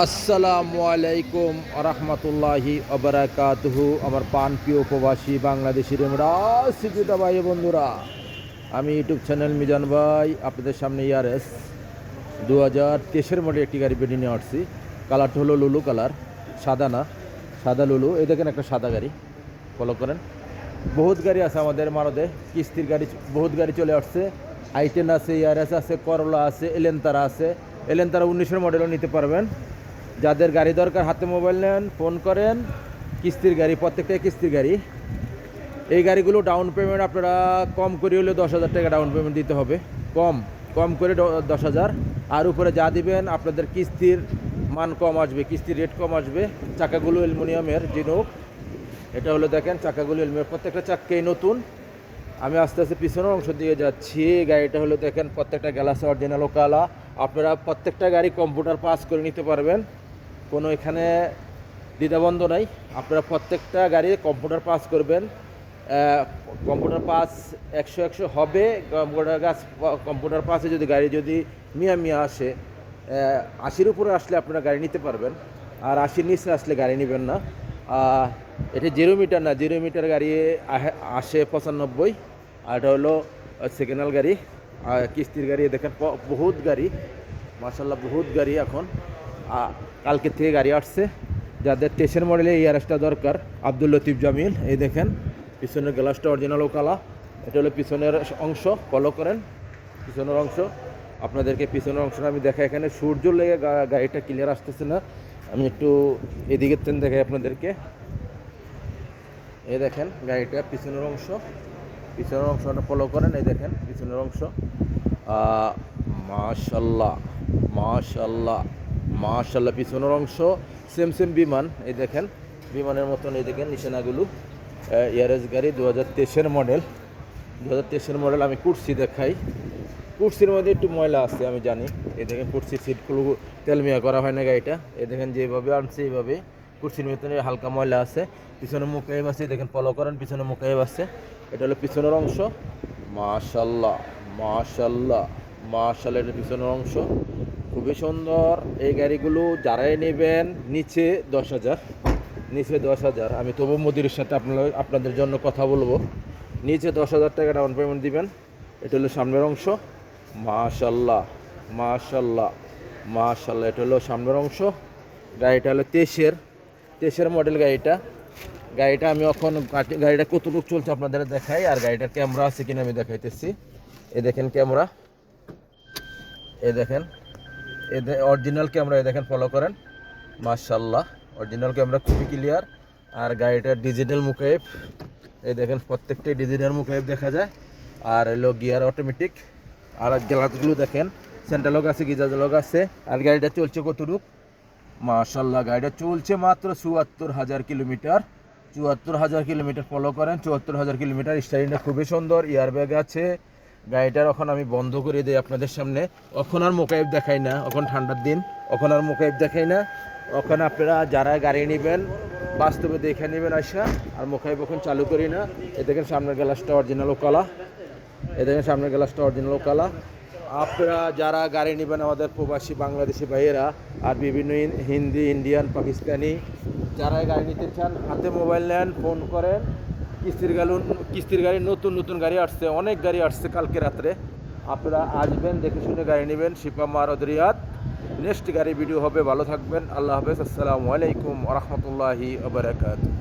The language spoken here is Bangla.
আসসালামু আলাইকুম আরহামতুল্লাহি আবরাকাতুহু। আমার প্রিয় প্রবাসী বাংলাদেশি সিজিদা ভাই বন্ধুরা, আমি ইউটিউব চ্যানেল মিজান ভাই আপনাদের সামনে ইয়ারএস 2023 মডেল একটি গাড়ি বেরিয়ে নিয়ে আসছি। কালারটা হলো লুলু কালার, সাদা না, সাদা লুলু। এই দেখেন একটা সাদা গাড়ি, ফলো করেন। বহুত গাড়ি আছে আমাদের মারদে, কিস্তির গাড়ি বহুত গাড়ি চলে আসছে। আই10 আছে, ইয়ারএস আছে, করলা আছে, এলেন্তারা আছে। এলেন্তারা 19 মডেলও নিতে পারবেন। যাদের গাড়ি দরকার হাতে মোবাইল নেন, ফোন করেন। কিস্তির গাড়ি, প্রত্যেকটাই কিস্তির গাড়ি। এই গাড়িগুলো ডাউন পেমেন্ট আপনারা কম করে হলে 10,000 টাকা ডাউন পেমেন্ট দিতে হবে। কম কম করে 10,000, আর উপরে যা দিবেন আপনাদের কিস্তির মান কম আসবে, কিস্তির রেট কম আসবে। চাকাগুলো অ্যালুমিনিয়ামের জিনুক। এটা হলো দেখেন চাকাগুলো অ্যালুমিনিয়াম, প্রত্যেকটা চাক্কাই নতুন। আমি আস্তে আস্তে পিছনের অংশ দিয়ে যাচ্ছি। গাড়িটা হলো দেখেন প্রত্যেকটা গ্লাস অরিজিনাল কালা। আপনারা প্রত্যেকটা গাড়ি কম্পিউটার পাস করে নিতে পারবেন, কোনো এখানে দ্বিধাবন্ধ নাই। আপনারা প্রত্যেকটা গাড়ি কম্পিউটার পাস করবেন। কম্পিউটার পাস 100 হবে। কম্পিউটার পাসে যদি গাড়ি যদি মিয়া আসে, 80-র উপরে আসলে আপনারা গাড়ি নিতে পারবেন, আর 80-র নিচে আসলে গাড়ি নেবেন না। এটা 0 মিটার না, 0 মিটার গাড়ি আসে 95। আর এটা হলো সেকেন্ড হ্যান্ড গাড়ি, কিস্তির গাড়ি। দেখেন বহুত গাড়ি, মাশাল্লাহ বহুত গাড়ি। এখন কালকে থেকে গাড়ি আসছে। যাদের 23 মডেলে ইয়ারএসটা দরকার, আব্দুল লতিফ জামিল। এই দেখেন পিছনের গ্লাসটা অরিজিনাল কালা। এটা হলো পিছনের অংশ, ফলো করেন। পিছনের অংশ আপনাদেরকে পিছনের অংশটা আমি দেখাই। এখানে সূর্য লেগে গাড়িটা ক্লিয়ার আসতেছে না, আমি একটু এদিকের ট্রেন দেখাই আপনাদেরকে। এই দেখেন গাড়িটা পিছনের অংশ, পিছনের অংশটা ফলো করেন। এই দেখেন পিছনের অংশ, মাশাল্লাহ মাশাল্লাহ মাশাল্লাহ। পিছনের অংশ সেম বিমান। এই দেখেন বিমানের মতন। এই দেখেন নিশানাগুলো। ইয়ারএস গাড়ি 2023 মডেল, 2023 মডেল। আমি কুর্সি দেখাই। কুর্সির মধ্যে একটু ময়লা আছে আমি জানি। এই দেখেন কুর্সির সিটগুলো তেলমিয়া করা হয় না গাড়িটা। এই দেখেন যেভাবে আনছে এইভাবে কুর্সির ভিতরে হালকা ময়লা আছে। পিছনে মুকাইব আছে, দেখেন ফলো করেন, পিছনে মুকাইব আছে। এটা হলো পিছনের অংশ। মাশাল্লাহ মাশাল্লাহ মাশাল্লাহ। এটা পিছনের অংশ খুবই সুন্দর। এই গাড়িগুলো যারাই নেবেন নিচে 10,000, নিচে 10,000। আমি তবু মোদির সাথে আপনাদের জন্য কথা বলবো। নিচে 10,000 টাকা ডাউন পেমেন্ট দিবেন। এটা হলো সামনের অংশ। মাশাল্লাহ মাশাল্লাহ মাশাল্লাহ। এটা হলো সামনের অংশ। গাড়িটা হলো 23 মডেল গাড়িটা আমি এখন গাড়িটা কতটুকু চলছে আপনাদের দেখাই, আর গাড়িটার ক্যামেরা আছে কিনা আমি দেখাইতেছি। এই দেখেন ক্যামেরা, এই দেখেন অরিজিনাল ক্যামেরা। এই দেখেন ফলো করেন, মাশাল্লাহ অরিজিনাল ক্যামেরা খুবই ক্লিয়ার। আর গাড়িটার ডিজিটাল মুকাইব, এই দেখেন প্রত্যেকটাই ডিজিটাল মুকাইব দেখা যায়। আর এলো গিয়ার অটোমেটিক। আর গ্লাসগুলো দেখেন, সেন্ট্রাল লক আছে, গিজার লক আছে। আর গাড়িটা চলছে কতটুকু, মাশাল্লাহ গাড়িটা চলছে মাত্র 74,000 কিলোমিটার। 74,000 কিলোমিটার ফলো করেন, 74,000 কিলোমিটার। স্টারিংটা খুবই সুন্দর, এয়ারব্যাগ আছে। গাড়িটার এখন আমি বন্ধ করে দিই আপনাদের সামনে। এখন আর মোকাইব দেখাই না, এখন ঠান্ডার দিন, এখন আর মোকাইব দেখাই না। ওখানে আপনারা যারা গাড়ি নেবেন বাস্তবে দেখে নেবেন আসা, আর মোকাইব এখন চালু করি না। এ দেখেন সামনের গ্লাসটা অরিজিনাল কালা, এ দেখেন সামনের গ্লাসটা অরিজিনাল কালা। আপনারা যারা গাড়ি নেবেন আমাদের প্রবাসী বাংলাদেশি ভাইয়েরা, আর বিভিন্ন হিন্দি, ইন্ডিয়ান, পাকিস্তানি, যারা গাড়ি নিতে চান হাতে মোবাইল নেন, ফোন করেন। কিস্তির গাড়ি নতুন গাড়ি আসছে, অনেক গাড়ি আসছে কালকে রাত্রে। আপনারা আসবেন, দেখে শুনে গাড়ি নেবেন। শিপা মারদ রিয়াদ। নেক্সট গাড়ি ভিডিও হবে। ভালো থাকবেন, আল্লাহ হাফেজ, আসসালামু আলাইকুম ওয়া রাহমাতুল্লাহি ওয়া বারাকাতুহু।